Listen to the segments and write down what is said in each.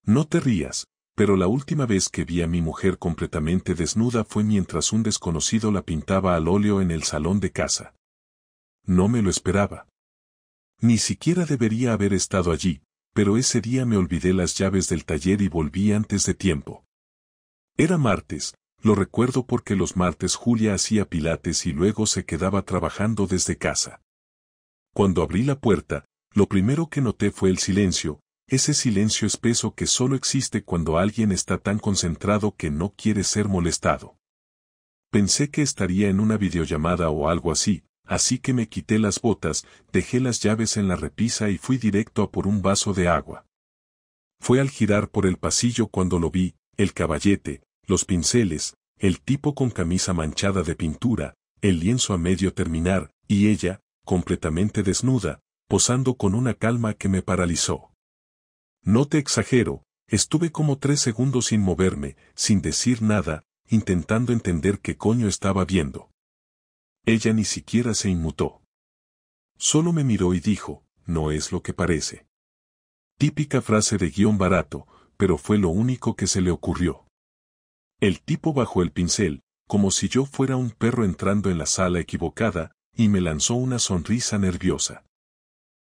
No te rías, pero la última vez que vi a mi mujer completamente desnuda fue mientras un desconocido la pintaba al óleo en el salón de casa. No me lo esperaba. Ni siquiera debería haber estado allí, pero ese día me olvidé las llaves del taller y volví antes de tiempo. Era martes, lo recuerdo porque los martes Julia hacía pilates y luego se quedaba trabajando desde casa. Cuando abrí la puerta, lo primero que noté fue el silencio, ese silencio espeso que solo existe cuando alguien está tan concentrado que no quiere ser molestado. Pensé que estaría en una videollamada o algo así que me quité las botas, dejé las llaves en la repisa y fui directo a por un vaso de agua. Fue al girar por el pasillo cuando lo vi, el caballete, los pinceles, el tipo con camisa manchada de pintura, el lienzo a medio terminar, y ella, completamente desnuda, posando con una calma que me paralizó. No te exagero, estuve como 3 segundos sin moverme, sin decir nada, intentando entender qué coño estaba viendo. Ella ni siquiera se inmutó. Solo me miró y dijo, no es lo que parece. Típica frase de guión barato, pero fue lo único que se le ocurrió. El tipo bajó el pincel, como si yo fuera un perro entrando en la sala equivocada, y me lanzó una sonrisa nerviosa.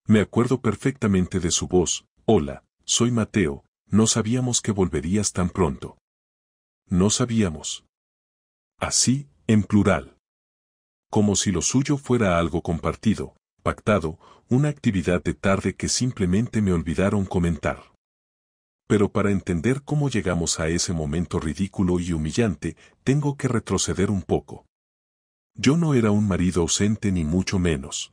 Me acuerdo perfectamente de su voz, hola, soy Mateo, no sabíamos que volverías tan pronto. No sabíamos. Así, en plural. Como si lo suyo fuera algo compartido, pactado, una actividad de tarde que simplemente me olvidaron comentar. Pero para entender cómo llegamos a ese momento ridículo y humillante, tengo que retroceder un poco. Yo no era un marido ausente ni mucho menos.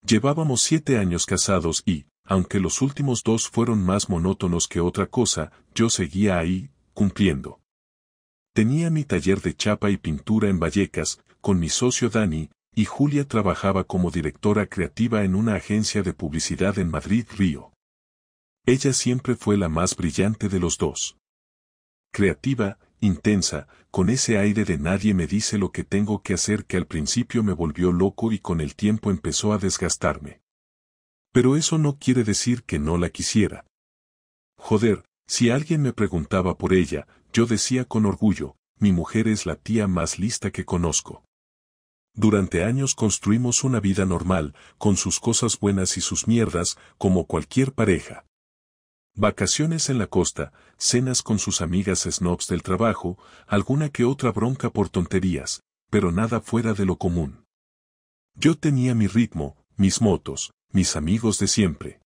Llevábamos 7 años casados y, aunque los últimos 2 fueron más monótonos que otra cosa, yo seguía ahí, cumpliendo. Tenía mi taller de chapa y pintura en Vallecas, con mi socio Dani, y Julia trabajaba como directora creativa en una agencia de publicidad en Madrid, Río. Ella siempre fue la más brillante de los dos. Creativa, intensa, con ese aire de nadie me dice lo que tengo que hacer que al principio me volvió loco y con el tiempo empezó a desgastarme. Pero eso no quiere decir que no la quisiera. Joder, si alguien me preguntaba por ella, yo decía con orgullo, mi mujer es la tía más lista que conozco. Durante años construimos una vida normal, con sus cosas buenas y sus mierdas, como cualquier pareja. Vacaciones en la costa, cenas con sus amigas snobs del trabajo, alguna que otra bronca por tonterías, pero nada fuera de lo común. Yo tenía mi ritmo, mis motos, mis amigos de siempre.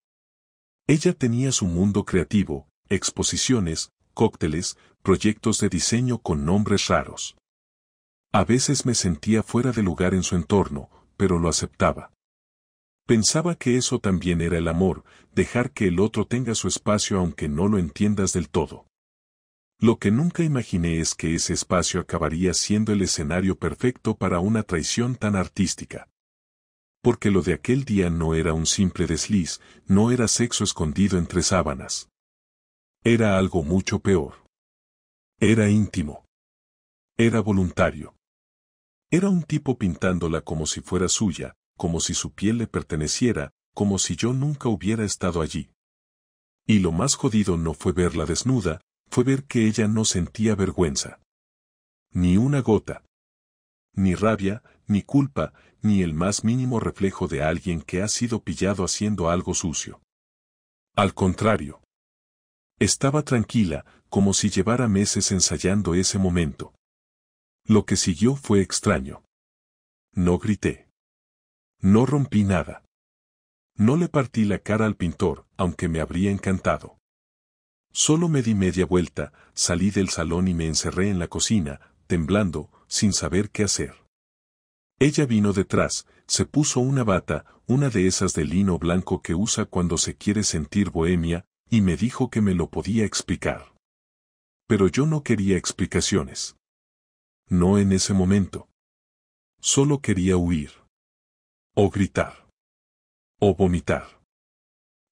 Ella tenía su mundo creativo, exposiciones, cócteles, proyectos de diseño con nombres raros. A veces me sentía fuera de lugar en su entorno, pero lo aceptaba. Pensaba que eso también era el amor, dejar que el otro tenga su espacio aunque no lo entiendas del todo. Lo que nunca imaginé es que ese espacio acabaría siendo el escenario perfecto para una traición tan artística. Porque lo de aquel día no era un simple desliz, no era sexo escondido entre sábanas. Era algo mucho peor. Era íntimo. Era voluntario. Era un tipo pintándola como si fuera suya, como si su piel le perteneciera, como si yo nunca hubiera estado allí. Y lo más jodido no fue verla desnuda, fue ver que ella no sentía vergüenza. Ni una gota. Ni rabia, ni culpa, ni el más mínimo reflejo de alguien que ha sido pillado haciendo algo sucio. Al contrario. Estaba tranquila, como si llevara meses ensayando ese momento. Lo que siguió fue extraño. No grité. No rompí nada. No le partí la cara al pintor, aunque me habría encantado. Solo me di media vuelta, salí del salón y me encerré en la cocina, temblando, sin saber qué hacer. Ella vino detrás, se puso una bata, una de esas de lino blanco que usa cuando se quiere sentir bohemia, y me dijo que me lo podía explicar. Pero yo no quería explicaciones. No en ese momento. Solo quería huir. O gritar. O vomitar.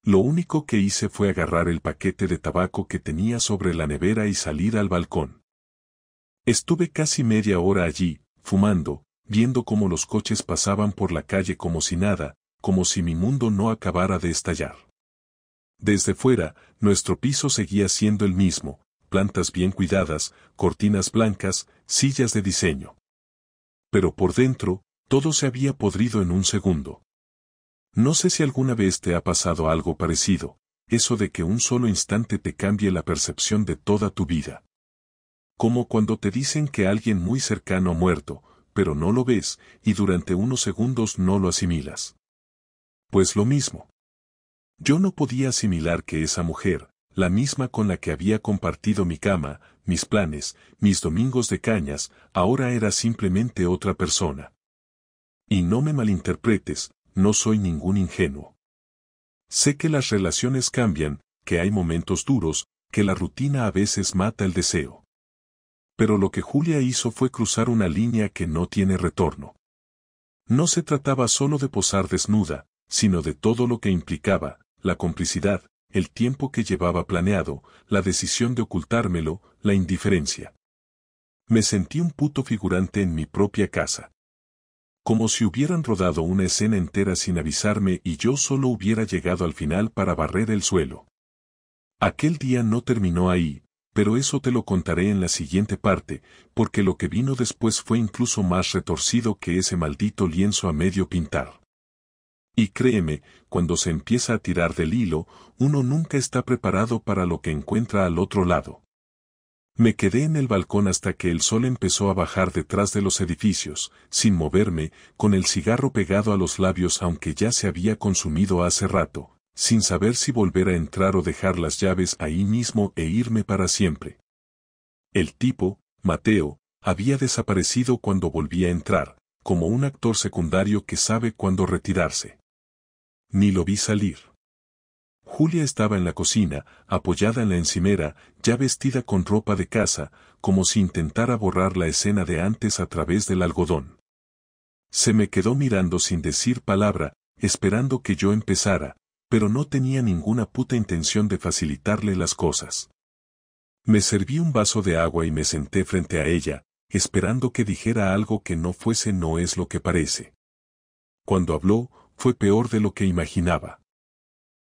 Lo único que hice fue agarrar el paquete de tabaco que tenía sobre la nevera y salir al balcón. Estuve casi media hora allí, fumando, viendo cómo los coches pasaban por la calle como si nada, como si mi mundo no acabara de estallar. Desde fuera, nuestro piso seguía siendo el mismo, plantas bien cuidadas, cortinas blancas, sillas de diseño. Pero por dentro, todo se había podrido en un segundo. No sé si alguna vez te ha pasado algo parecido, eso de que un solo instante te cambie la percepción de toda tu vida. Como cuando te dicen que alguien muy cercano ha muerto, pero no lo ves, y durante unos segundos no lo asimilas. Pues lo mismo. Yo no podía asimilar que esa mujer, la misma con la que había compartido mi cama, mis planes, mis domingos de cañas, ahora era simplemente otra persona. Y no me malinterpretes, no soy ningún ingenuo. Sé que las relaciones cambian, que hay momentos duros, que la rutina a veces mata el deseo. Pero lo que Julia hizo fue cruzar una línea que no tiene retorno. No se trataba solo de posar desnuda, sino de todo lo que implicaba, la complicidad, el tiempo que llevaba planeado, la decisión de ocultármelo, la indiferencia. Me sentí un puto figurante en mi propia casa. Como si hubieran rodado una escena entera sin avisarme y yo solo hubiera llegado al final para barrer el suelo. Aquel día no terminó ahí, pero eso te lo contaré en la siguiente parte, porque lo que vino después fue incluso más retorcido que ese maldito lienzo a medio pintar. Y créeme, cuando se empieza a tirar del hilo, uno nunca está preparado para lo que encuentra al otro lado. Me quedé en el balcón hasta que el sol empezó a bajar detrás de los edificios, sin moverme, con el cigarro pegado a los labios aunque ya se había consumido hace rato, sin saber si volver a entrar o dejar las llaves ahí mismo e irme para siempre. El tipo, Mateo, había desaparecido cuando volví a entrar, como un actor secundario que sabe cuándo retirarse. Ni lo vi salir. Julia estaba en la cocina, apoyada en la encimera, ya vestida con ropa de casa, como si intentara borrar la escena de antes a través del algodón. Se me quedó mirando sin decir palabra, esperando que yo empezara, pero no tenía ninguna puta intención de facilitarle las cosas. Me serví un vaso de agua y me senté frente a ella, esperando que dijera algo que no fuese "no es lo que parece". Cuando habló, fue peor de lo que imaginaba.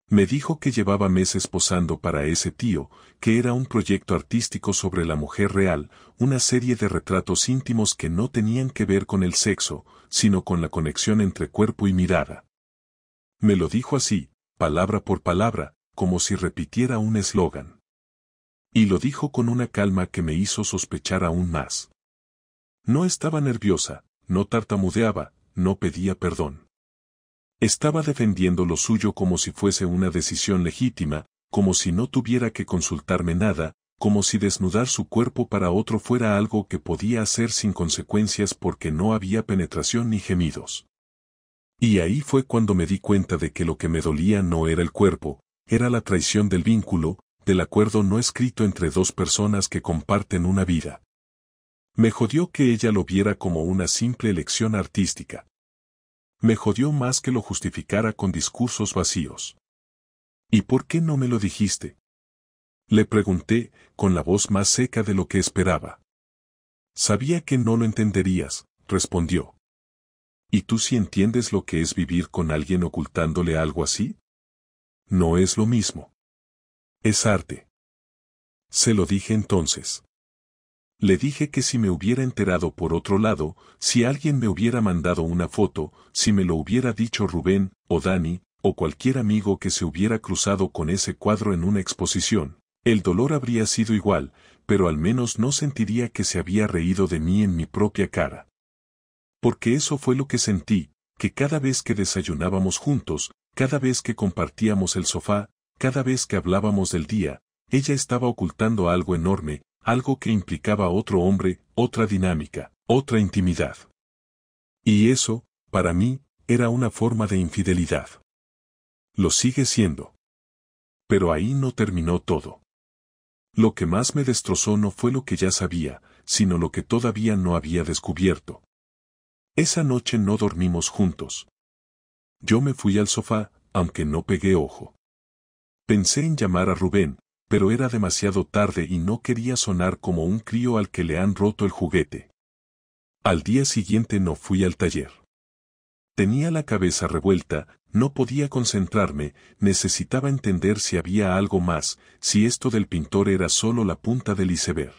Me dijo que llevaba meses posando para ese tío, que era un proyecto artístico sobre la mujer real, una serie de retratos íntimos que no tenían que ver con el sexo, sino con la conexión entre cuerpo y mirada. Me lo dijo así, palabra por palabra, como si repitiera un eslogan. Y lo dijo con una calma que me hizo sospechar aún más. No estaba nerviosa, no tartamudeaba, no pedía perdón. Estaba defendiendo lo suyo como si fuese una decisión legítima, como si no tuviera que consultarme nada, como si desnudar su cuerpo para otro fuera algo que podía hacer sin consecuencias porque no había penetración ni gemidos. Y ahí fue cuando me di cuenta de que lo que me dolía no era el cuerpo, era la traición del vínculo, del acuerdo no escrito entre dos personas que comparten una vida. Me jodió que ella lo viera como una simple elección artística. Me jodió más que lo justificara con discursos vacíos. ¿Y por qué no me lo dijiste? Le pregunté, con la voz más seca de lo que esperaba. Sabía que no lo entenderías, respondió. ¿Y tú sí entiendes lo que es vivir con alguien ocultándole algo así? No es lo mismo. Es arte. Se lo dije entonces. Le dije que si me hubiera enterado por otro lado, si alguien me hubiera mandado una foto, si me lo hubiera dicho Rubén, o Dani, o cualquier amigo que se hubiera cruzado con ese cuadro en una exposición, el dolor habría sido igual, pero al menos no sentiría que se había reído de mí en mi propia cara. Porque eso fue lo que sentí, que cada vez que desayunábamos juntos, cada vez que compartíamos el sofá, cada vez que hablábamos del día, ella estaba ocultando algo enorme, algo que implicaba otro hombre, otra dinámica, otra intimidad. Y eso, para mí, era una forma de infidelidad. Lo sigue siendo. Pero ahí no terminó todo. Lo que más me destrozó no fue lo que ya sabía, sino lo que todavía no había descubierto. Esa noche no dormimos juntos. Yo me fui al sofá, aunque no pegué ojo. Pensé en llamar a Rubén, pero era demasiado tarde y no quería sonar como un crío al que le han roto el juguete. Al día siguiente no fui al taller. Tenía la cabeza revuelta, no podía concentrarme, necesitaba entender si había algo más, si esto del pintor era solo la punta del iceberg.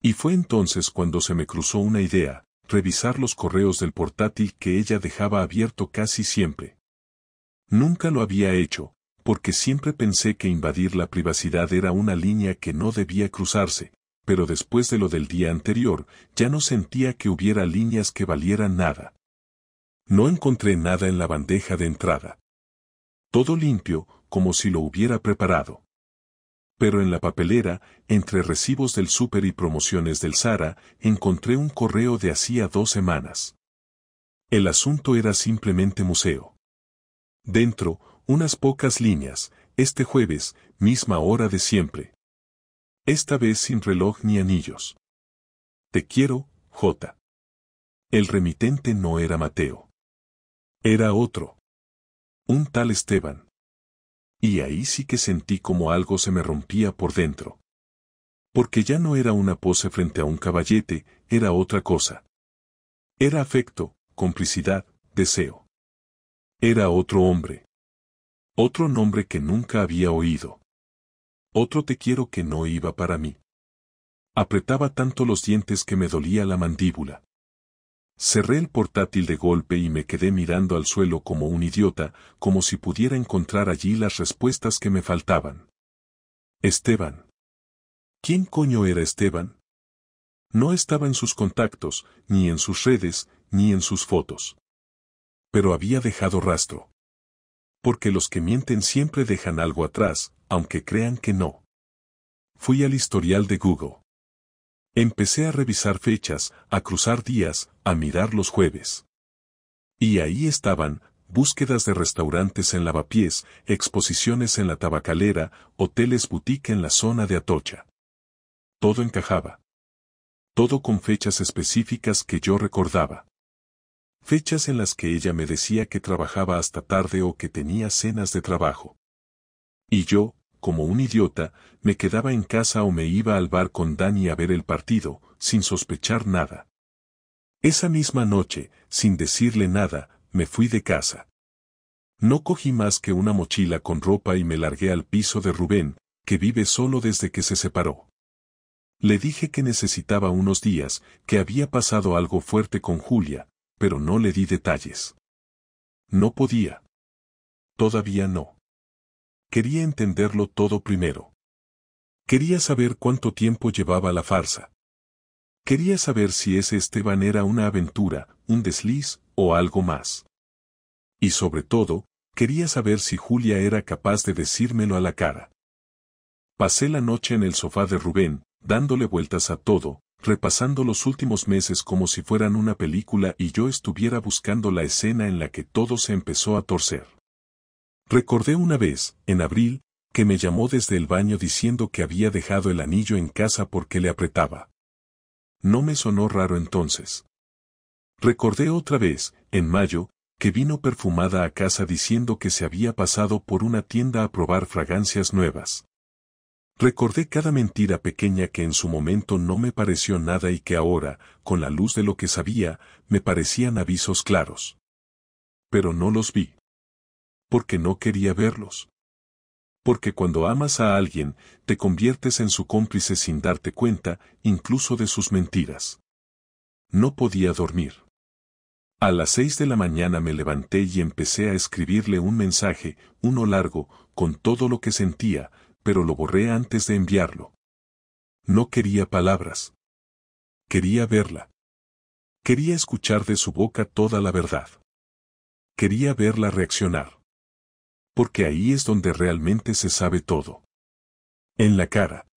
Y fue entonces cuando se me cruzó una idea, revisar los correos del portátil que ella dejaba abierto casi siempre. Nunca lo había hecho, porque siempre pensé que invadir la privacidad era una línea que no debía cruzarse, pero después de lo del día anterior, ya no sentía que hubiera líneas que valieran nada. No encontré nada en la bandeja de entrada. Todo limpio, como si lo hubiera preparado. Pero en la papelera, entre recibos del súper y promociones del Zara, encontré un correo de hacía 2 semanas. El asunto era simplemente museo. Dentro, unas pocas líneas, este jueves, misma hora de siempre. Esta vez sin reloj ni anillos. Te quiero, J. El remitente no era Mateo. Era otro. Un tal Esteban. Y ahí sí que sentí como algo se me rompía por dentro. Porque ya no era una pose frente a un caballete, era otra cosa. Era afecto, complicidad, deseo. Era otro hombre. Otro nombre que nunca había oído. Otro te quiero que no iba para mí. Apretaba tanto los dientes que me dolía la mandíbula. Cerré el portátil de golpe y me quedé mirando al suelo como un idiota, como si pudiera encontrar allí las respuestas que me faltaban. Esteban. ¿Quién coño era Esteban? No estaba en sus contactos, ni en sus redes, ni en sus fotos. Pero había dejado rastro. Porque los que mienten siempre dejan algo atrás, aunque crean que no. Fui al historial de Google. Empecé a revisar fechas, a cruzar días, a mirar los jueves. Y ahí estaban, búsquedas de restaurantes en Lavapiés, exposiciones en la Tabacalera, hoteles boutique en la zona de Atocha. Todo encajaba. Todo con fechas específicas que yo recordaba. Fechas en las que ella me decía que trabajaba hasta tarde o que tenía cenas de trabajo. Y yo, como un idiota, me quedaba en casa o me iba al bar con Dani a ver el partido, sin sospechar nada. Esa misma noche, sin decirle nada, me fui de casa. No cogí más que una mochila con ropa y me largué al piso de Rubén, que vive solo desde que se separó. Le dije que necesitaba unos días, que había pasado algo fuerte con Julia, pero no le di detalles. No podía. Todavía no. Quería entenderlo todo primero. Quería saber cuánto tiempo llevaba la farsa. Quería saber si ese Esteban era una aventura, un desliz, o algo más. Y sobre todo, quería saber si Julia era capaz de decírmelo a la cara. Pasé la noche en el sofá de Rubén, dándole vueltas a todo, repasando los últimos meses como si fueran una película y yo estuviera buscando la escena en la que todo se empezó a torcer. Recordé una vez, en abril, que me llamó desde el baño diciendo que había dejado el anillo en casa porque le apretaba. No me sonó raro entonces. Recordé otra vez, en mayo, que vino perfumada a casa diciendo que se había pasado por una tienda a probar fragancias nuevas. Recordé cada mentira pequeña que en su momento no me pareció nada y que ahora, con la luz de lo que sabía, me parecían avisos claros. Pero no los vi. Porque no quería verlos. Porque cuando amas a alguien, te conviertes en su cómplice sin darte cuenta, incluso de sus mentiras. No podía dormir. A las 6 de la mañana me levanté y empecé a escribirle un mensaje, uno largo, con todo lo que sentía, pero lo borré antes de enviarlo. No quería palabras. Quería verla. Quería escuchar de su boca toda la verdad. Quería verla reaccionar. Porque ahí es donde realmente se sabe todo. En la cara.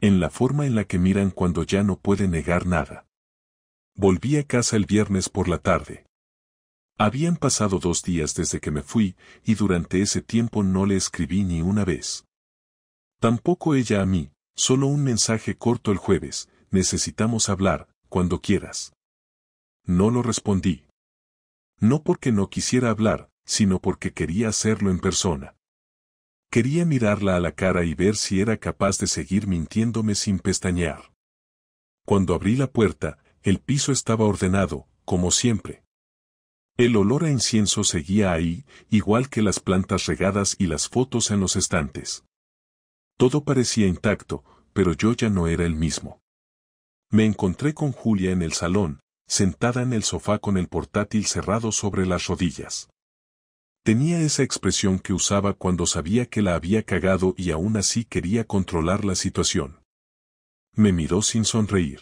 En la forma en la que miran cuando ya no pueden negar nada. Volví a casa el viernes por la tarde. Habían pasado 2 días desde que me fui, y durante ese tiempo no le escribí ni una vez. Tampoco ella a mí, solo un mensaje corto el jueves, necesitamos hablar, cuando quieras. No lo respondí. No porque no quisiera hablar, sino porque quería hacerlo en persona. Quería mirarla a la cara y ver si era capaz de seguir mintiéndome sin pestañear. Cuando abrí la puerta, el piso estaba ordenado, como siempre. El olor a incienso seguía ahí, igual que las plantas regadas y las fotos en los estantes. Todo parecía intacto, pero yo ya no era el mismo. Me encontré con Julia en el salón, sentada en el sofá con el portátil cerrado sobre las rodillas. Tenía esa expresión que usaba cuando sabía que la había cagado y aún así quería controlar la situación. Me miró sin sonreír.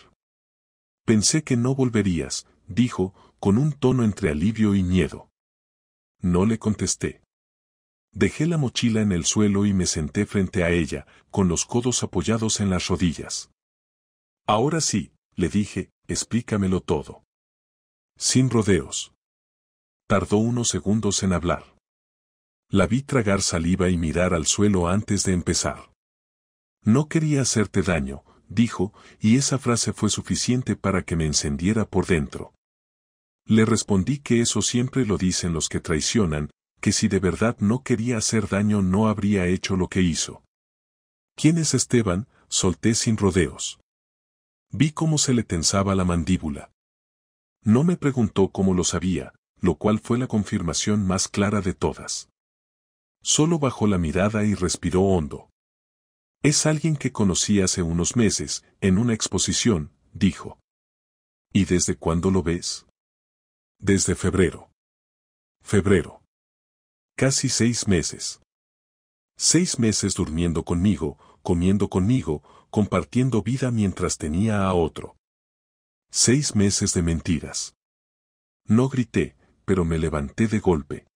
Pensé que no volverías, dijo, con un tono entre alivio y miedo. No le contesté. Dejé la mochila en el suelo y me senté frente a ella, con los codos apoyados en las rodillas. Ahora sí, le dije, explícamelo todo. Sin rodeos. Tardó unos segundos en hablar. La vi tragar saliva y mirar al suelo antes de empezar. No quería hacerte daño, dijo, y esa frase fue suficiente para que me encendiera por dentro. Le respondí que eso siempre lo dicen los que traicionan, que si de verdad no quería hacer daño no habría hecho lo que hizo. ¿Quién es Esteban?, solté sin rodeos. Vi cómo se le tensaba la mandíbula. No me preguntó cómo lo sabía, lo cual fue la confirmación más clara de todas. Solo bajó la mirada y respiró hondo. Es alguien que conocí hace unos meses, en una exposición, dijo. ¿Y desde cuándo lo ves? Desde febrero. Febrero. Casi 6 meses. 6 meses durmiendo conmigo, comiendo conmigo, compartiendo vida mientras tenía a otro. 6 meses de mentiras. No grité, pero me levanté de golpe.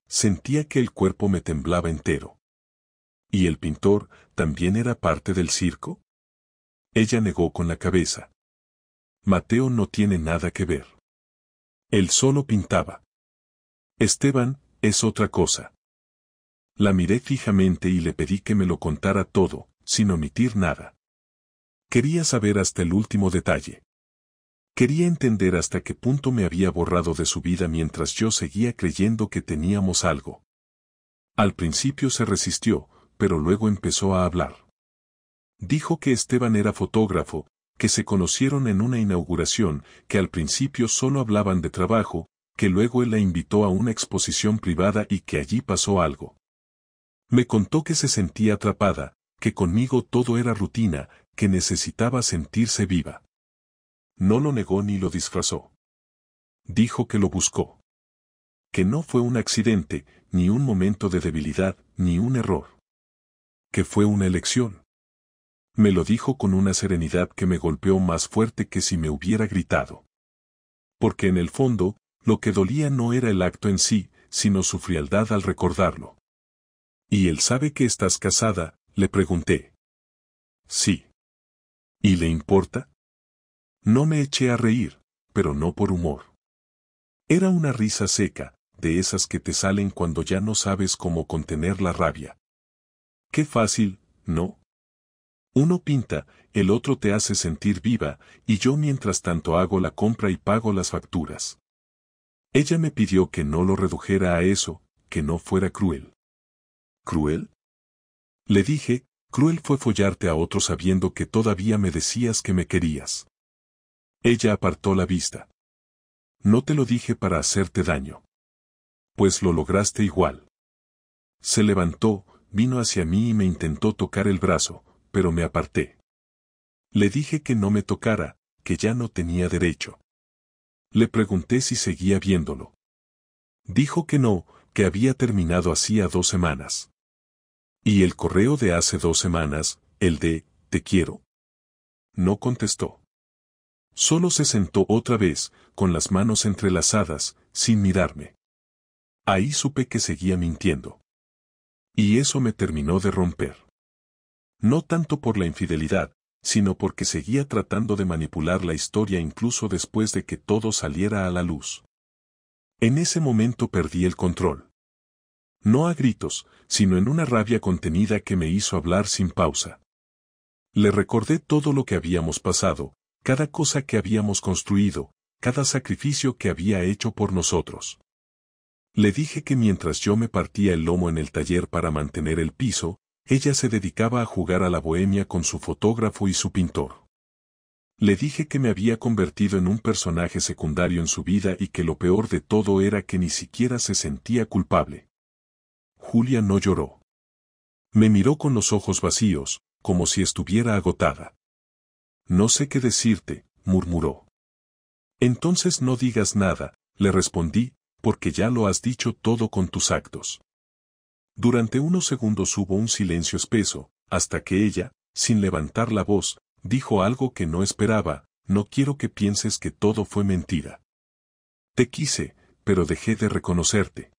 Sentía que el cuerpo me temblaba entero. ¿Y el pintor también era parte del circo? Ella negó con la cabeza. Mateo no tiene nada que ver. Él solo pintaba. Esteban es otra cosa. La miré fijamente y le pedí que me lo contara todo, sin omitir nada. Quería saber hasta el último detalle. Quería entender hasta qué punto me había borrado de su vida mientras yo seguía creyendo que teníamos algo. Al principio se resistió, pero luego empezó a hablar. Dijo que Esteban era fotógrafo, que se conocieron en una inauguración, que al principio solo hablaban de trabajo, que luego él la invitó a una exposición privada y que allí pasó algo. Me contó que se sentía atrapada, que conmigo todo era rutina, que necesitaba sentirse viva. No lo negó ni lo disfrazó. Dijo que lo buscó. Que no fue un accidente, ni un momento de debilidad, ni un error. Que fue una elección. Me lo dijo con una serenidad que me golpeó más fuerte que si me hubiera gritado. Porque en el fondo, lo que dolía no era el acto en sí, sino su frialdad al recordarlo. ¿Y él sabe que estás casada?, le pregunté. Sí. ¿Y le importa? No me eché a reír, pero no por humor. Era una risa seca, de esas que te salen cuando ya no sabes cómo contener la rabia. Qué fácil, ¿no? Uno pinta, el otro te hace sentir viva, y yo mientras tanto hago la compra y pago las facturas. Ella me pidió que no lo redujera a eso, que no fuera cruel. ¿Cruel? Le dije, cruel fue follarte a otro sabiendo que todavía me decías que me querías. Ella apartó la vista. No te lo dije para hacerte daño. Pues lo lograste igual. Se levantó, vino hacia mí y me intentó tocar el brazo, pero me aparté. Le dije que no me tocara, que ya no tenía derecho. Le pregunté si seguía viéndolo. Dijo que no, que había terminado hacía 2 semanas. ¿Y el correo de hace 2 semanas, el de, te quiero? No contestó. Solo se sentó otra vez, con las manos entrelazadas, sin mirarme. Ahí supe que seguía mintiendo. Y eso me terminó de romper. No tanto por la infidelidad, sino porque seguía tratando de manipular la historia incluso después de que todo saliera a la luz. En ese momento perdí el control. No a gritos, sino en una rabia contenida que me hizo hablar sin pausa. Le recordé todo lo que habíamos pasado, cada cosa que habíamos construido, cada sacrificio que había hecho por nosotros. Le dije que mientras yo me partía el lomo en el taller para mantener el piso, ella se dedicaba a jugar a la bohemia con su fotógrafo y su pintor. Le dije que me había convertido en un personaje secundario en su vida y que lo peor de todo era que ni siquiera se sentía culpable. Julia no lloró. Me miró con los ojos vacíos, como si estuviera agotada. No sé qué decirte, murmuró. Entonces no digas nada, le respondí, porque ya lo has dicho todo con tus actos. Durante unos segundos hubo un silencio espeso, hasta que ella, sin levantar la voz, dijo algo que no esperaba: no quiero que pienses que todo fue mentira. Te quise, pero dejé de reconocerte.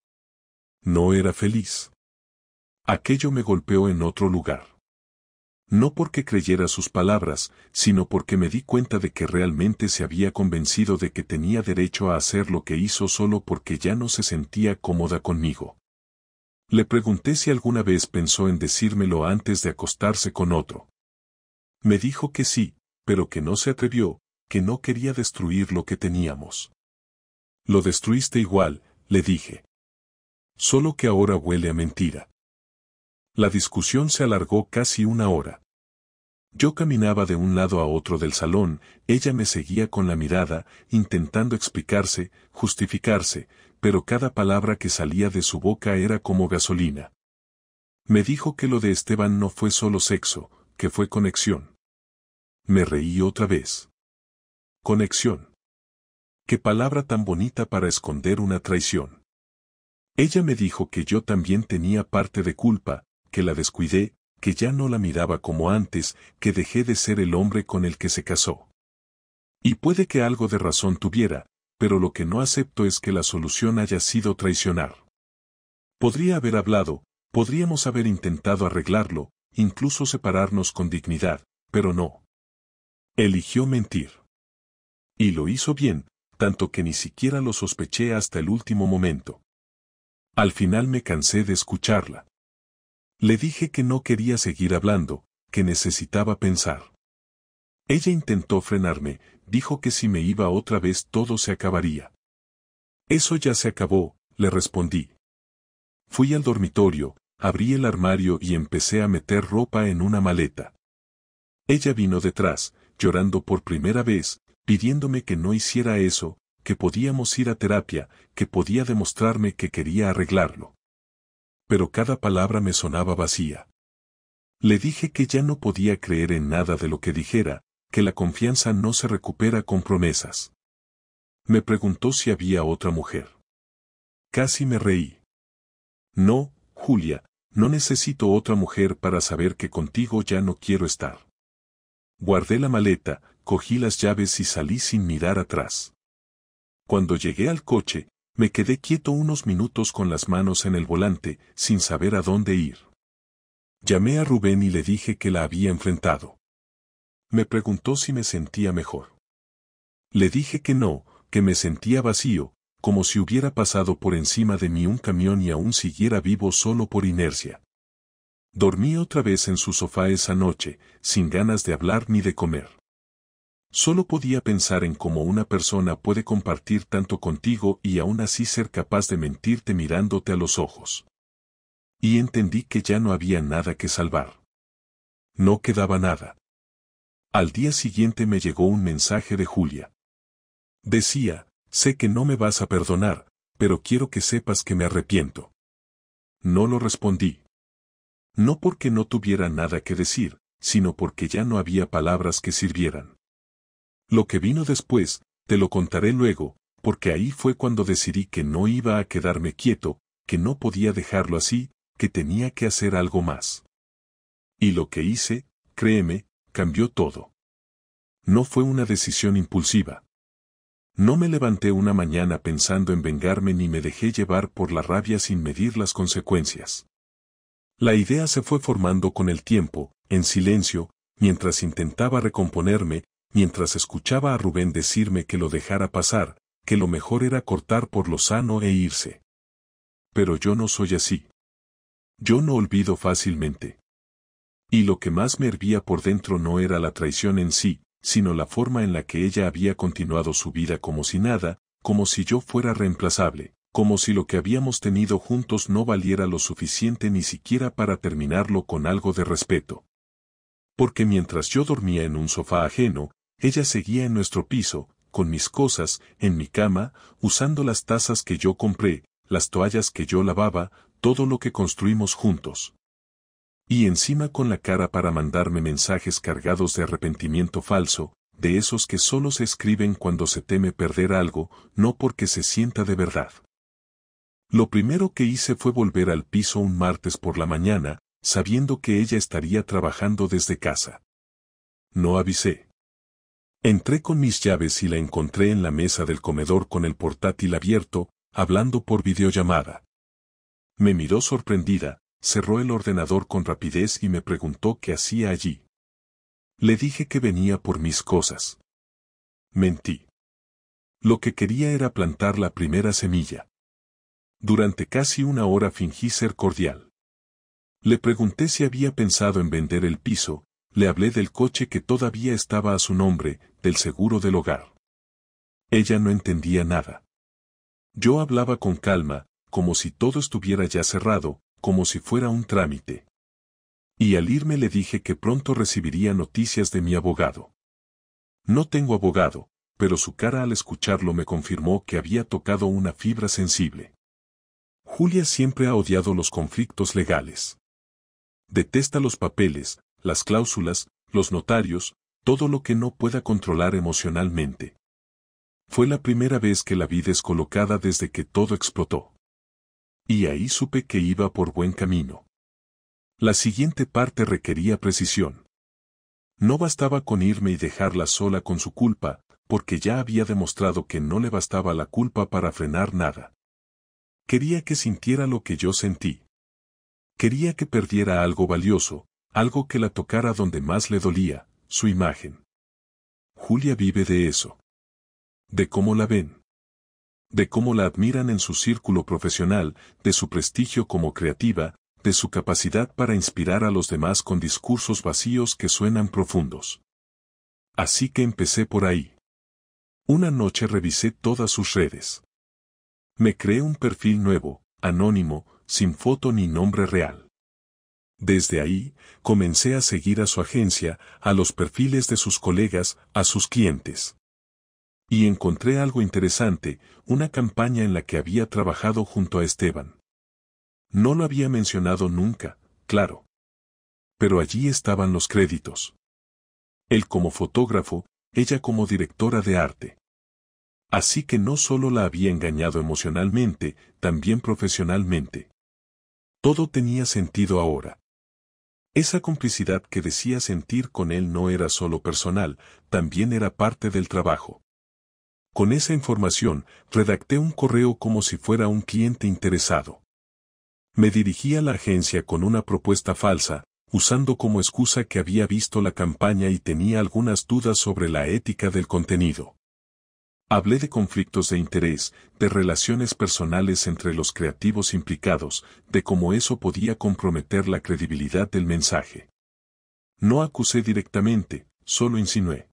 No era feliz. Aquello me golpeó en otro lugar. No porque creyera sus palabras, sino porque me di cuenta de que realmente se había convencido de que tenía derecho a hacer lo que hizo solo porque ya no se sentía cómoda conmigo. Le pregunté si alguna vez pensó en decírmelo antes de acostarse con otro. Me dijo que sí, pero que no se atrevió, que no quería destruir lo que teníamos. Lo destruiste igual, le dije. Solo que ahora huele a mentira. La discusión se alargó casi una hora. Yo caminaba de un lado a otro del salón, ella me seguía con la mirada, intentando explicarse, justificarse, pero cada palabra que salía de su boca era como gasolina. Me dijo que lo de Esteban no fue solo sexo, que fue conexión. Me reí otra vez. Conexión. Qué palabra tan bonita para esconder una traición. Ella me dijo que yo también tenía parte de culpa, que la descuidé, que ya no la miraba como antes, que dejé de ser el hombre con el que se casó. Y puede que algo de razón tuviera, pero lo que no acepto es que la solución haya sido traicionar. Podría haber hablado, podríamos haber intentado arreglarlo, incluso separarnos con dignidad, pero no. Eligió mentir. Y lo hizo bien, tanto que ni siquiera lo sospeché hasta el último momento. Al final me cansé de escucharla. Le dije que no quería seguir hablando, que necesitaba pensar. Ella intentó frenarme, dijo que si me iba otra vez todo se acabaría. Eso ya se acabó, le respondí. Fui al dormitorio, abrí el armario y empecé a meter ropa en una maleta. Ella vino detrás, llorando por primera vez, pidiéndome que no hiciera eso, que podíamos ir a terapia, que podía demostrarme que quería arreglarlo. Pero cada palabra me sonaba vacía. Le dije que ya no podía creer en nada de lo que dijera, que la confianza no se recupera con promesas. Me preguntó si había otra mujer. Casi me reí. No, Julia, no necesito otra mujer para saber que contigo ya no quiero estar. Guardé la maleta, cogí las llaves y salí sin mirar atrás. Cuando llegué al coche, me quedé quieto unos minutos con las manos en el volante, sin saber a dónde ir. Llamé a Rubén y le dije que la había enfrentado. Me preguntó si me sentía mejor. Le dije que no, que me sentía vacío, como si hubiera pasado por encima de mí un camión y aún siguiera vivo solo por inercia. Dormí otra vez en su sofá esa noche, sin ganas de hablar ni de comer. Solo podía pensar en cómo una persona puede compartir tanto contigo y aún así ser capaz de mentirte mirándote a los ojos. Y entendí que ya no había nada que salvar. No quedaba nada. Al día siguiente me llegó un mensaje de Julia. Decía: sé que no me vas a perdonar, pero quiero que sepas que me arrepiento. No lo respondí. No porque no tuviera nada que decir, sino porque ya no había palabras que sirvieran. Lo que vino después, te lo contaré luego, porque ahí fue cuando decidí que no iba a quedarme quieto, que no podía dejarlo así, que tenía que hacer algo más. Y lo que hice, créeme, cambió todo. No fue una decisión impulsiva. No me levanté una mañana pensando en vengarme ni me dejé llevar por la rabia sin medir las consecuencias. La idea se fue formando con el tiempo, en silencio, mientras intentaba recomponerme, mientras escuchaba a Rubén decirme que lo dejara pasar, que lo mejor era cortar por lo sano e irse. Pero yo no soy así. Yo no olvido fácilmente. Y lo que más me hervía por dentro no era la traición en sí, sino la forma en la que ella había continuado su vida como si nada, como si yo fuera reemplazable, como si lo que habíamos tenido juntos no valiera lo suficiente ni siquiera para terminarlo con algo de respeto. Porque mientras yo dormía en un sofá ajeno, Ella seguía en nuestro piso, con mis cosas, en mi cama, usando las tazas que yo compré, las toallas que yo lavaba, todo lo que construimos juntos. Y encima con la cara para mandarme mensajes cargados de arrepentimiento falso, de esos que solo se escriben cuando se teme perder algo, no porque se sienta de verdad. Lo primero que hice fue volver al piso un martes por la mañana, sabiendo que ella estaría trabajando desde casa. No avisé. Entré con mis llaves y la encontré en la mesa del comedor con el portátil abierto, hablando por videollamada. Me miró sorprendida, cerró el ordenador con rapidez y me preguntó qué hacía allí. Le dije que venía por mis cosas. Mentí. Lo que quería era plantar la primera semilla. Durante casi una hora fingí ser cordial. Le pregunté si había pensado en vender el piso, le hablé del coche que todavía estaba a su nombre, del seguro del hogar. Ella no entendía nada. Yo hablaba con calma, como si todo estuviera ya cerrado, como si fuera un trámite. Y al irme le dije que pronto recibiría noticias de mi abogado. No tengo abogado, pero su cara al escucharlo me confirmó que había tocado una fibra sensible. Julia siempre ha odiado los conflictos legales. Detesta los papeles, las cláusulas, los notarios, todo lo que no pueda controlar emocionalmente. Fue la primera vez que la vi descolocada desde que todo explotó. Y ahí supe que iba por buen camino. La siguiente parte requería precisión. No bastaba con irme y dejarla sola con su culpa, porque ya había demostrado que no le bastaba la culpa para frenar nada. Quería que sintiera lo que yo sentí. Quería que perdiera algo valioso, algo que la tocara donde más le dolía, su imagen. Julia vive de eso. De cómo la ven. De cómo la admiran en su círculo profesional, de su prestigio como creativa, de su capacidad para inspirar a los demás con discursos vacíos que suenan profundos. Así que empecé por ahí. Una noche revisé todas sus redes. Me creé un perfil nuevo, anónimo, sin foto ni nombre real. Desde ahí, comencé a seguir a su agencia, a los perfiles de sus colegas, a sus clientes. Y encontré algo interesante, una campaña en la que había trabajado junto a Esteban. No lo había mencionado nunca, claro. Pero allí estaban los créditos. Él como fotógrafo, ella como directora de arte. Así que no solo la había engañado emocionalmente, también profesionalmente. Todo tenía sentido ahora. Esa complicidad que decía sentir con él no era solo personal, también era parte del trabajo. Con esa información, redacté un correo como si fuera un cliente interesado. Me dirigí a la agencia con una propuesta falsa, usando como excusa que había visto la campaña y tenía algunas dudas sobre la ética del contenido. Hablé de conflictos de interés, de relaciones personales entre los creativos implicados, de cómo eso podía comprometer la credibilidad del mensaje. No acusé directamente, solo insinué.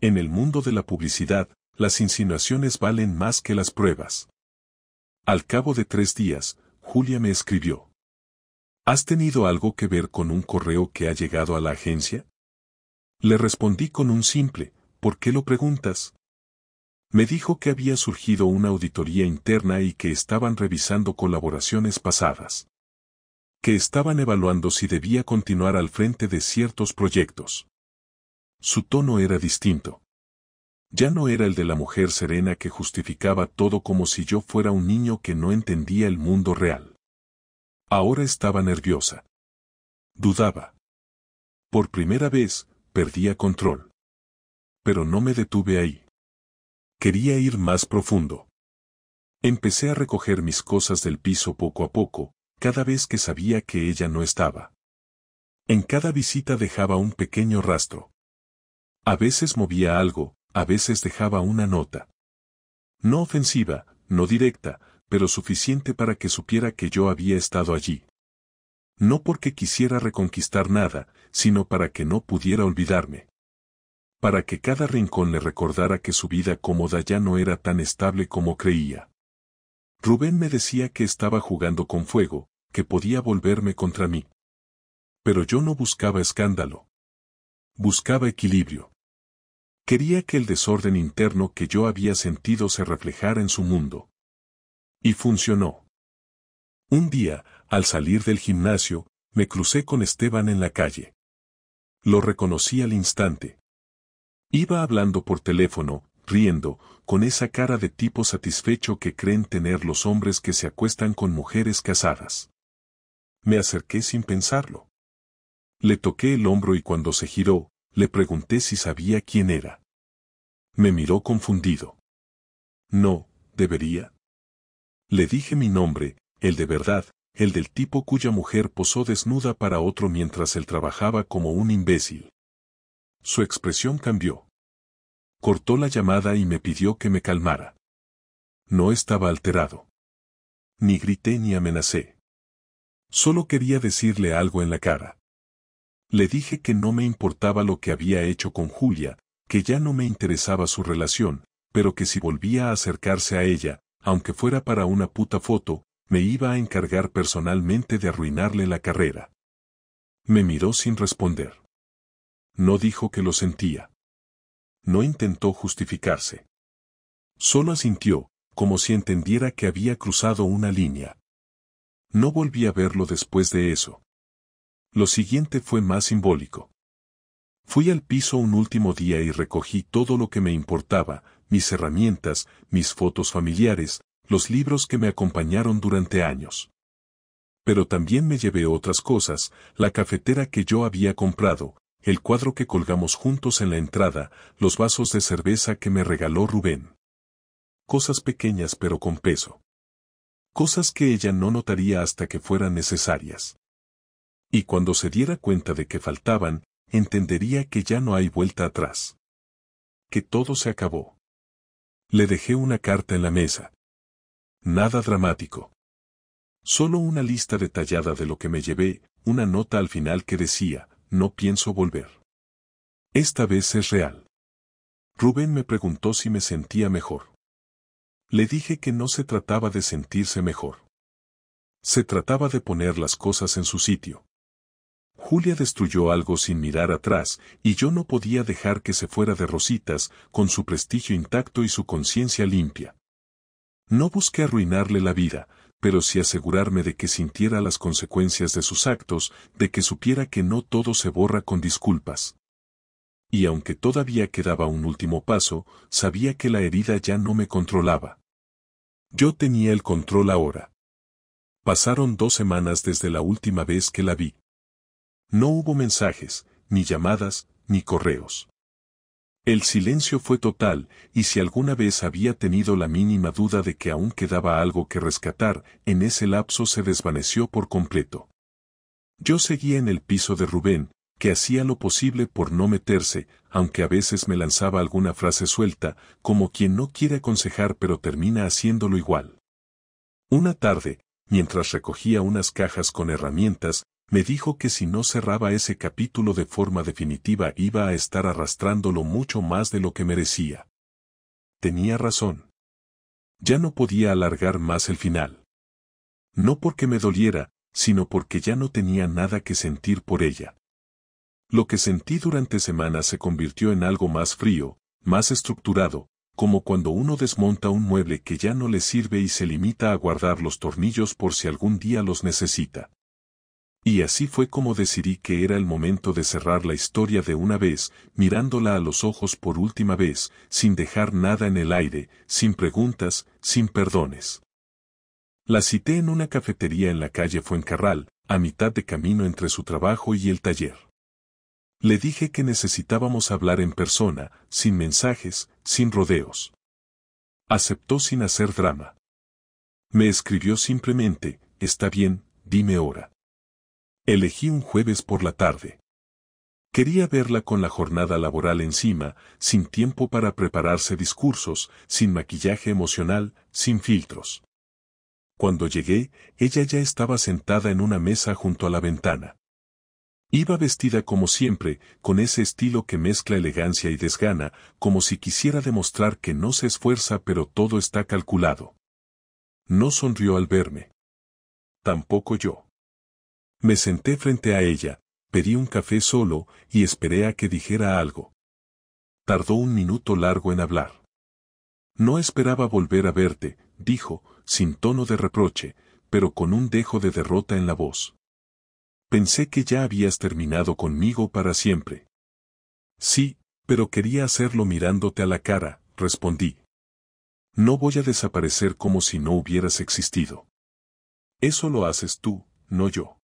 En el mundo de la publicidad, las insinuaciones valen más que las pruebas. Al cabo de 3 días, Julia me escribió. ¿Has tenido algo que ver con un correo que ha llegado a la agencia? Le respondí con un simple, ¿por qué lo preguntas? Me dijo que había surgido una auditoría interna y que estaban revisando colaboraciones pasadas. Que estaban evaluando si debía continuar al frente de ciertos proyectos. Su tono era distinto. Ya no era el de la mujer serena que justificaba todo como si yo fuera un niño que no entendía el mundo real. Ahora estaba nerviosa. Dudaba. Por primera vez, perdía control. Pero no me detuve ahí. Quería ir más profundo. Empecé a recoger mis cosas del piso poco a poco, cada vez que sabía que ella no estaba. En cada visita dejaba un pequeño rastro. A veces movía algo, a veces dejaba una nota. No ofensiva, no directa, pero suficiente para que supiera que yo había estado allí. No porque quisiera reconquistar nada, sino para que no pudiera olvidarme. Para que cada rincón le recordara que su vida cómoda ya no era tan estable como creía. Rubén me decía que estaba jugando con fuego, que podía volverme contra mí. Pero yo no buscaba escándalo. Buscaba equilibrio. Quería que el desorden interno que yo había sentido se reflejara en su mundo. Y funcionó. Un día, al salir del gimnasio, me crucé con Esteban en la calle. Lo reconocí al instante. Iba hablando por teléfono, riendo, con esa cara de tipo satisfecho que creen tener los hombres que se acuestan con mujeres casadas. Me acerqué sin pensarlo. Le toqué el hombro y cuando se giró, le pregunté si sabía quién era. Me miró confundido. No, ¿debería? Le dije mi nombre, el de verdad, el del tipo cuya mujer posó desnuda para otro mientras él trabajaba como un imbécil. Su expresión cambió. Cortó la llamada y me pidió que me calmara. No estaba alterado. Ni grité ni amenacé. Solo quería decirle algo en la cara. Le dije que no me importaba lo que había hecho con Julia, que ya no me interesaba su relación, pero que si volvía a acercarse a ella, aunque fuera para una puta foto, me iba a encargar personalmente de arruinarle la carrera. Me miró sin responder. No dijo que lo sentía. No intentó justificarse. Solo asintió, como si entendiera que había cruzado una línea. No volví a verlo después de eso. Lo siguiente fue más simbólico. Fui al piso un último día y recogí todo lo que me importaba, mis herramientas, mis fotos familiares, los libros que me acompañaron durante años. Pero también me llevé otras cosas, la cafetera que yo había comprado, el cuadro que colgamos juntos en la entrada, los vasos de cerveza que me regaló Rubén. Cosas pequeñas pero con peso. Cosas que ella no notaría hasta que fueran necesarias. Y cuando se diera cuenta de que faltaban, entendería que ya no hay vuelta atrás. Que todo se acabó. Le dejé una carta en la mesa. Nada dramático. Solo una lista detallada de lo que me llevé, una nota al final que decía, no pienso volver. Esta vez es real. Rubén me preguntó si me sentía mejor. Le dije que no se trataba de sentirse mejor. Se trataba de poner las cosas en su sitio. Julia destruyó algo sin mirar atrás, y yo no podía dejar que se fuera de rositas, con su prestigio intacto y su conciencia limpia. No busqué arruinarle la vida, pero sí asegurarme de que sintiera las consecuencias de sus actos, de que supiera que no todo se borra con disculpas. Y aunque todavía quedaba un último paso, sabía que la herida ya no me controlaba. Yo tenía el control ahora. Pasaron 2 semanas desde la última vez que la vi. No hubo mensajes, ni llamadas, ni correos. El silencio fue total, y si alguna vez había tenido la mínima duda de que aún quedaba algo que rescatar, en ese lapso se desvaneció por completo. Yo seguía en el piso de Rubén, que hacía lo posible por no meterse, aunque a veces me lanzaba alguna frase suelta, como quien no quiere aconsejar pero termina haciéndolo igual. Una tarde, mientras recogía unas cajas con herramientas, me dijo que si no cerraba ese capítulo de forma definitiva iba a estar arrastrándolo mucho más de lo que merecía. Tenía razón. Ya no podía alargar más el final. No porque me doliera, sino porque ya no tenía nada que sentir por ella. Lo que sentí durante semanas se convirtió en algo más frío, más estructurado, como cuando uno desmonta un mueble que ya no le sirve y se limita a guardar los tornillos por si algún día los necesita. Y así fue como decidí que era el momento de cerrar la historia de una vez, mirándola a los ojos por última vez, sin dejar nada en el aire, sin preguntas, sin perdones. La cité en una cafetería en la calle Fuencarral, a mitad de camino entre su trabajo y el taller. Le dije que necesitábamos hablar en persona, sin mensajes, sin rodeos. Aceptó sin hacer drama. Me escribió simplemente, está bien, dime hora. Elegí un jueves por la tarde. Quería verla con la jornada laboral encima, sin tiempo para prepararse discursos, sin maquillaje emocional, sin filtros. Cuando llegué, ella ya estaba sentada en una mesa junto a la ventana. Iba vestida como siempre, con ese estilo que mezcla elegancia y desgana, como si quisiera demostrar que no se esfuerza pero todo está calculado. No sonrió al verme. Tampoco yo. Me senté frente a ella, pedí un café solo, y esperé a que dijera algo. Tardó un minuto largo en hablar. No esperaba volver a verte, dijo, sin tono de reproche, pero con un dejo de derrota en la voz. Pensé que ya habías terminado conmigo para siempre. Sí, pero quería hacerlo mirándote a la cara, respondí. No voy a desaparecer como si no hubieras existido. Eso lo haces tú, no yo.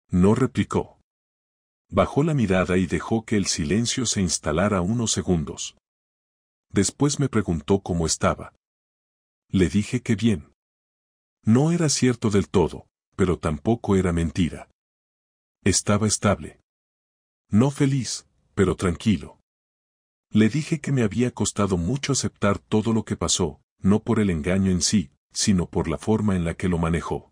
No replicó. Bajó la mirada y dejó que el silencio se instalara unos segundos. Después me preguntó cómo estaba. Le dije que bien. No era cierto del todo, pero tampoco era mentira. Estaba estable. No feliz, pero tranquilo. Le dije que me había costado mucho aceptar todo lo que pasó, no por el engaño en sí, sino por la forma en la que lo manejó.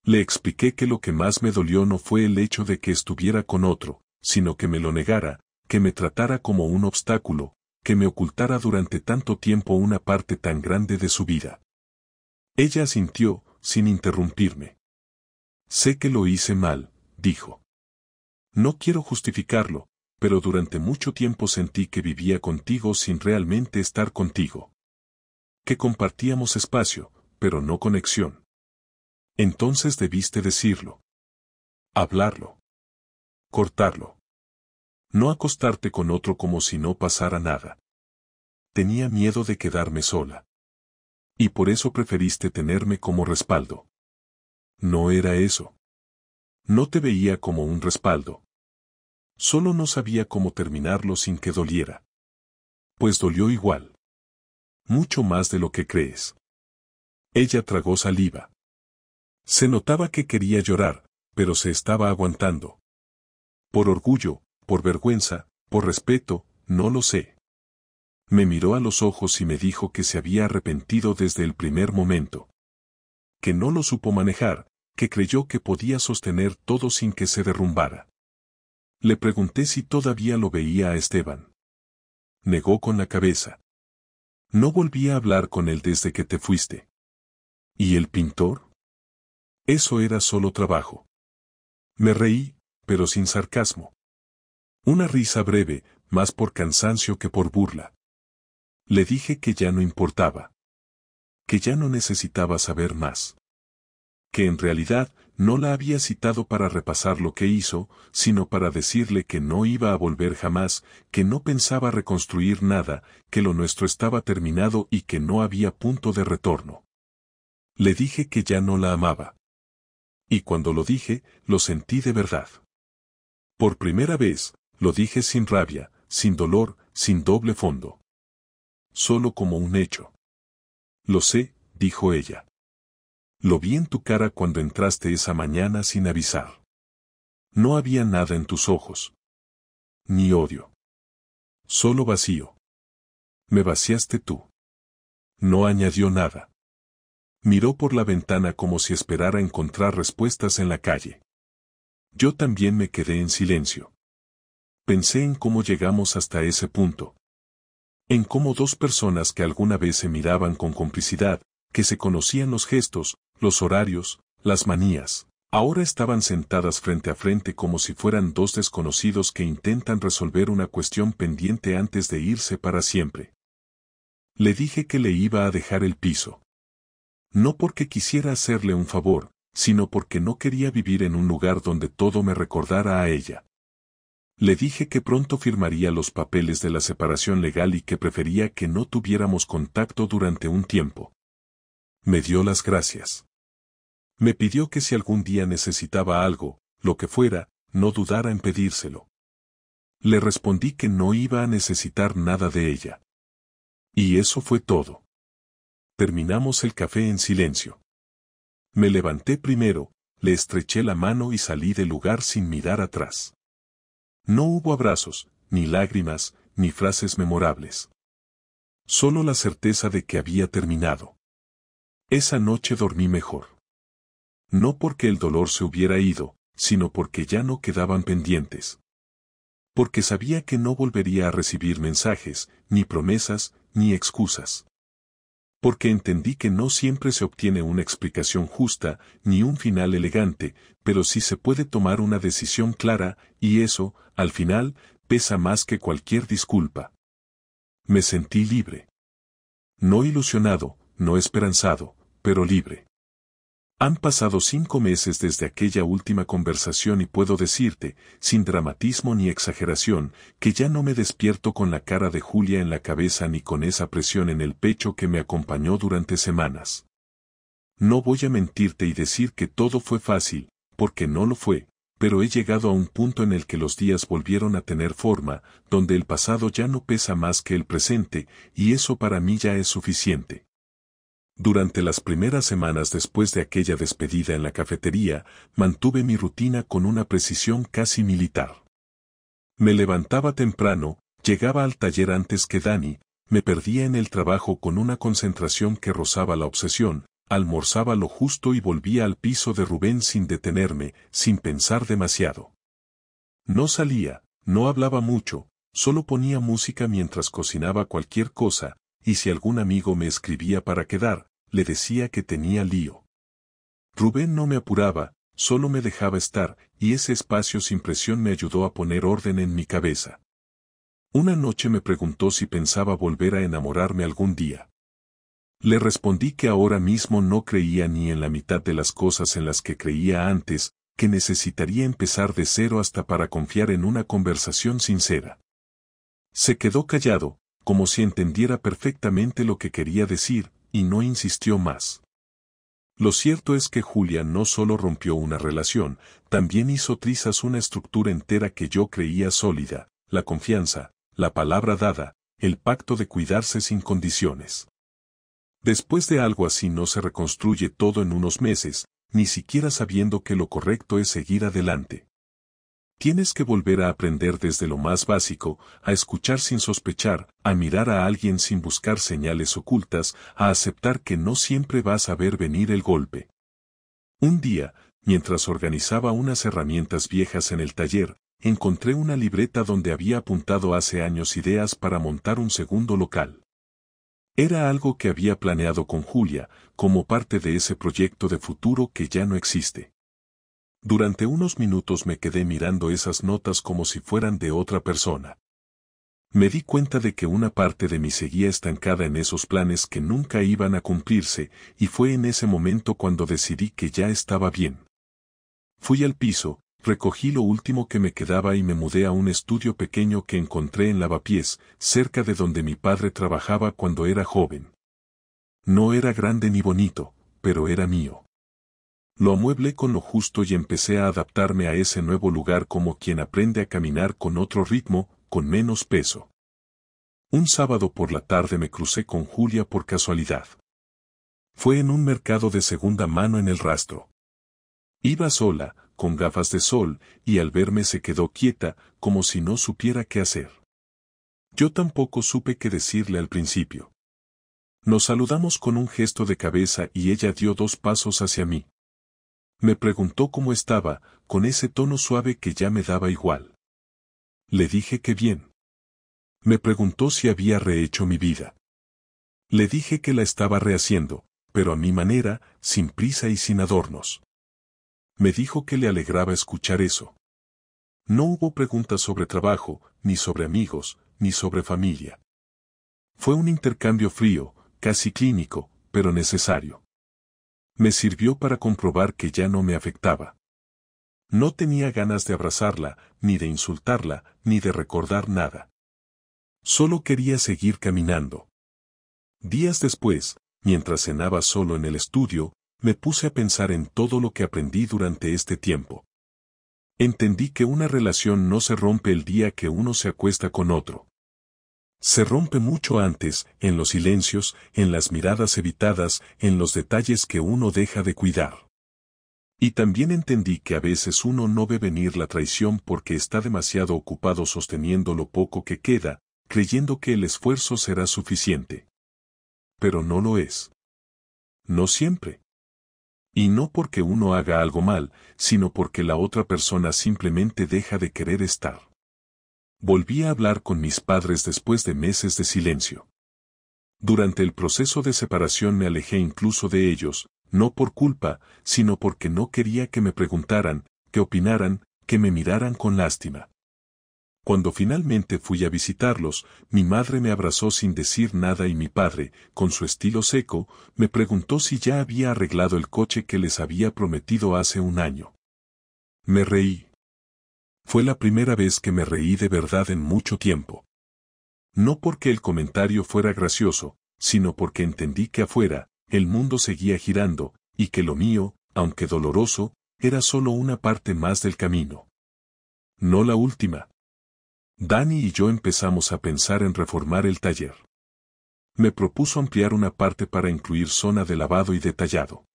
Le expliqué que lo que más me dolió no fue el hecho de que estuviera con otro, sino que me lo negara, que me tratara como un obstáculo, que me ocultara durante tanto tiempo una parte tan grande de su vida. Ella asintió, sin interrumpirme. Sé que lo hice mal, dijo. No quiero justificarlo, pero durante mucho tiempo sentí que vivía contigo sin realmente estar contigo. Que compartíamos espacio, pero no conexión. Entonces debiste decirlo. Hablarlo. Cortarlo. No acostarte con otro como si no pasara nada. Tenía miedo de quedarme sola. Y por eso preferiste tenerme como respaldo. No era eso. No te veía como un respaldo. Solo no sabía cómo terminarlo sin que doliera. Pues dolió igual. Mucho más de lo que crees. Ella tragó saliva. Se notaba que quería llorar, pero se estaba aguantando. Por orgullo, por vergüenza, por respeto, no lo sé. Me miró a los ojos y me dijo que se había arrepentido desde el primer momento. Que no lo supo manejar, que creyó que podía sostener todo sin que se derrumbara. Le pregunté si todavía lo veía a Esteban. Negó con la cabeza. No volví a hablar con él desde que te fuiste. ¿Y el pintor? Eso era solo trabajo. Me reí, pero sin sarcasmo. Una risa breve, más por cansancio que por burla. Le dije que ya no importaba. Que ya no necesitaba saber más. Que en realidad no la había citado para repasar lo que hizo, sino para decirle que no iba a volver jamás, que no pensaba reconstruir nada, que lo nuestro estaba terminado y que no había punto de retorno. Le dije que ya no la amaba. Y cuando lo dije, lo sentí de verdad. Por primera vez, lo dije sin rabia, sin dolor, sin doble fondo. Solo como un hecho. Lo sé, dijo ella. Lo vi en tu cara cuando entraste esa mañana sin avisar. No había nada en tus ojos. Ni odio. Solo vacío. Me vaciaste tú. No añadió nada. Miró por la ventana como si esperara encontrar respuestas en la calle. Yo también me quedé en silencio. Pensé en cómo llegamos hasta ese punto. En cómo dos personas que alguna vez se miraban con complicidad, que se conocían los gestos, los horarios, las manías, ahora estaban sentadas frente a frente como si fueran dos desconocidos que intentan resolver una cuestión pendiente antes de irse para siempre. Le dije que le iba a dejar el piso. No porque quisiera hacerle un favor, sino porque no quería vivir en un lugar donde todo me recordara a ella. Le dije que pronto firmaría los papeles de la separación legal y que prefería que no tuviéramos contacto durante un tiempo. Me dio las gracias. Me pidió que si algún día necesitaba algo, lo que fuera, no dudara en pedírselo. Le respondí que no iba a necesitar nada de ella. Y eso fue todo. Terminamos el café en silencio. Me levanté primero, le estreché la mano y salí del lugar sin mirar atrás. No hubo abrazos, ni lágrimas, ni frases memorables. Solo la certeza de que había terminado. Esa noche dormí mejor. No porque el dolor se hubiera ido, sino porque ya no quedaban pendientes. Porque sabía que no volvería a recibir mensajes, ni promesas, ni excusas. Porque entendí que no siempre se obtiene una explicación justa, ni un final elegante, pero sí se puede tomar una decisión clara, y eso, al final, pesa más que cualquier disculpa. Me sentí libre. No ilusionado, no esperanzado, pero libre. Han pasado 5 meses desde aquella última conversación y puedo decirte, sin dramatismo ni exageración, que ya no me despierto con la cara de Julia en la cabeza ni con esa presión en el pecho que me acompañó durante semanas. No voy a mentirte y decir que todo fue fácil, porque no lo fue, pero he llegado a un punto en el que los días volvieron a tener forma, donde el pasado ya no pesa más que el presente, y eso para mí ya es suficiente. Durante las primeras semanas después de aquella despedida en la cafetería, mantuve mi rutina con una precisión casi militar. Me levantaba temprano, llegaba al taller antes que Dani, me perdía en el trabajo con una concentración que rozaba la obsesión, almorzaba lo justo y volvía al piso de Rubén sin detenerme, sin pensar demasiado. No salía, no hablaba mucho, solo ponía música mientras cocinaba cualquier cosa, y si algún amigo me escribía para quedar, le decía que tenía lío. Rubén no me apuraba, solo me dejaba estar, y ese espacio sin presión me ayudó a poner orden en mi cabeza. Una noche me preguntó si pensaba volver a enamorarme algún día. Le respondí que ahora mismo no creía ni en la mitad de las cosas en las que creía antes, que necesitaría empezar de cero hasta para confiar en una conversación sincera. Se quedó callado, como si entendiera perfectamente lo que quería decir, y no insistió más. Lo cierto es que Julia no solo rompió una relación, también hizo trizas una estructura entera que yo creía sólida, la confianza, la palabra dada, el pacto de cuidarse sin condiciones. Después de algo así no se reconstruye todo en unos meses, ni siquiera sabiendo que lo correcto es seguir adelante. Tienes que volver a aprender desde lo más básico, a escuchar sin sospechar, a mirar a alguien sin buscar señales ocultas, a aceptar que no siempre vas a ver venir el golpe. Un día, mientras organizaba unas herramientas viejas en el taller, encontré una libreta donde había apuntado hace años ideas para montar un segundo local. Era algo que había planeado con Julia, como parte de ese proyecto de futuro que ya no existe. Durante unos minutos me quedé mirando esas notas como si fueran de otra persona. Me di cuenta de que una parte de mí seguía estancada en esos planes que nunca iban a cumplirse, y fue en ese momento cuando decidí que ya estaba bien. Fui al piso, recogí lo último que me quedaba y me mudé a un estudio pequeño que encontré en Lavapiés, cerca de donde mi padre trabajaba cuando era joven. No era grande ni bonito, pero era mío. Lo amueblé con lo justo y empecé a adaptarme a ese nuevo lugar como quien aprende a caminar con otro ritmo, con menos peso. Un sábado por la tarde me crucé con Julia por casualidad. Fue en un mercado de segunda mano en El Rastro. Iba sola, con gafas de sol, y al verme se quedó quieta, como si no supiera qué hacer. Yo tampoco supe qué decirle al principio. Nos saludamos con un gesto de cabeza y ella dio 2 pasos hacia mí. Me preguntó cómo estaba, con ese tono suave que ya me daba igual. Le dije que bien. Me preguntó si había rehecho mi vida. Le dije que la estaba rehaciendo, pero a mi manera, sin prisa y sin adornos. Me dijo que le alegraba escuchar eso. No hubo preguntas sobre trabajo, ni sobre amigos, ni sobre familia. Fue un intercambio frío, casi clínico, pero necesario. Me sirvió para comprobar que ya no me afectaba. No tenía ganas de abrazarla, ni de insultarla, ni de recordar nada. Solo quería seguir caminando. Días después, mientras cenaba solo en el estudio, me puse a pensar en todo lo que aprendí durante este tiempo. Entendí que una relación no se rompe el día que uno se acuesta con otro. Se rompe mucho antes, en los silencios, en las miradas evitadas, en los detalles que uno deja de cuidar. Y también entendí que a veces uno no ve venir la traición porque está demasiado ocupado sosteniendo lo poco que queda, creyendo que el esfuerzo será suficiente. Pero no lo es. No siempre. Y no porque uno haga algo mal, sino porque la otra persona simplemente deja de querer estar. Volví a hablar con mis padres después de meses de silencio. Durante el proceso de separación me alejé incluso de ellos, no por culpa, sino porque no quería que me preguntaran, que opinaran, que me miraran con lástima. Cuando finalmente fui a visitarlos, mi madre me abrazó sin decir nada y mi padre, con su estilo seco, me preguntó si ya había arreglado el coche que les había prometido hace un año. Me reí. Fue la primera vez que me reí de verdad en mucho tiempo. No porque el comentario fuera gracioso, sino porque entendí que afuera, el mundo seguía girando, y que lo mío, aunque doloroso, era solo una parte más del camino. No la última. Dani y yo empezamos a pensar en reformar el taller. Me propuso ampliar una parte para incluir zona de lavado y detallado.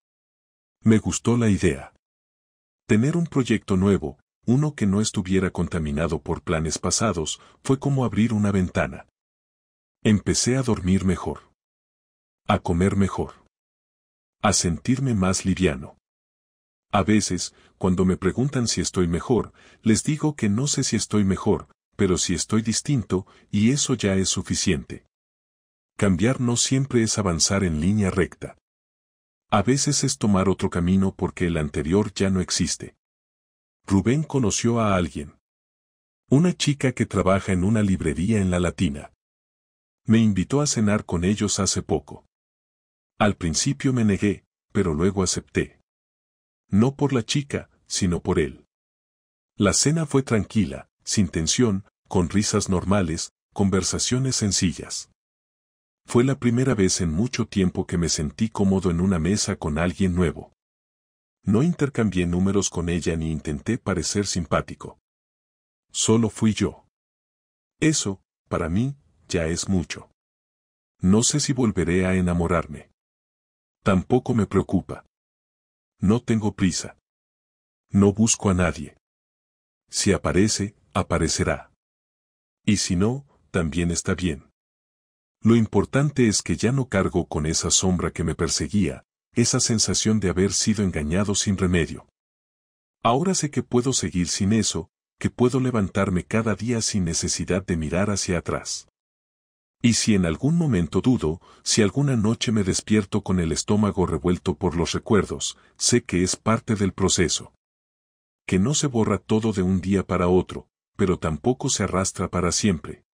Me gustó la idea. Tener un proyecto nuevo, uno que no estuviera contaminado por planes pasados, fue como abrir una ventana. Empecé a dormir mejor. A comer mejor. A sentirme más liviano. A veces, cuando me preguntan si estoy mejor, les digo que no sé si estoy mejor, pero si estoy distinto, y eso ya es suficiente. Cambiar no siempre es avanzar en línea recta. A veces es tomar otro camino porque el anterior ya no existe. Rubén conoció a alguien. Una chica que trabaja en una librería en La Latina. Me invitó a cenar con ellos hace poco. Al principio me negué, pero luego acepté. No por la chica, sino por él. La cena fue tranquila, sin tensión, con risas normales, conversaciones sencillas. Fue la primera vez en mucho tiempo que me sentí cómodo en una mesa con alguien nuevo. No intercambié números con ella ni intenté parecer simpático. Solo fui yo. Eso, para mí, ya es mucho. No sé si volveré a enamorarme. Tampoco me preocupa. No tengo prisa. No busco a nadie. Si aparece, aparecerá. Y si no, también está bien. Lo importante es que ya no cargo con esa sombra que me perseguía, esa sensación de haber sido engañado sin remedio. Ahora sé que puedo seguir sin eso, que puedo levantarme cada día sin necesidad de mirar hacia atrás. Y si en algún momento dudo, si alguna noche me despierto con el estómago revuelto por los recuerdos, sé que es parte del proceso. Que no se borra todo de un día para otro, pero tampoco se arrastra para siempre.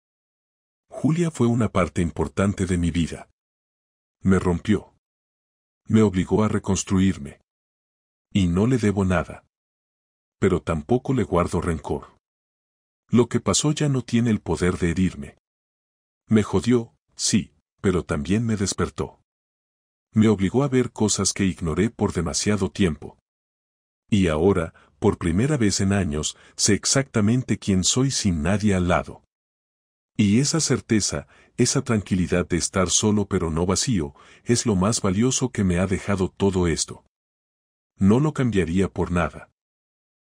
Julia fue una parte importante de mi vida. Me rompió. Me obligó a reconstruirme. Y no le debo nada. Pero tampoco le guardo rencor. Lo que pasó ya no tiene el poder de herirme. Me jodió, sí, pero también me despertó. Me obligó a ver cosas que ignoré por demasiado tiempo. Y ahora, por primera vez en años, sé exactamente quién soy sin nadie al lado. Y esa certeza, esa tranquilidad de estar solo pero no vacío, es lo más valioso que me ha dejado todo esto. No lo cambiaría por nada.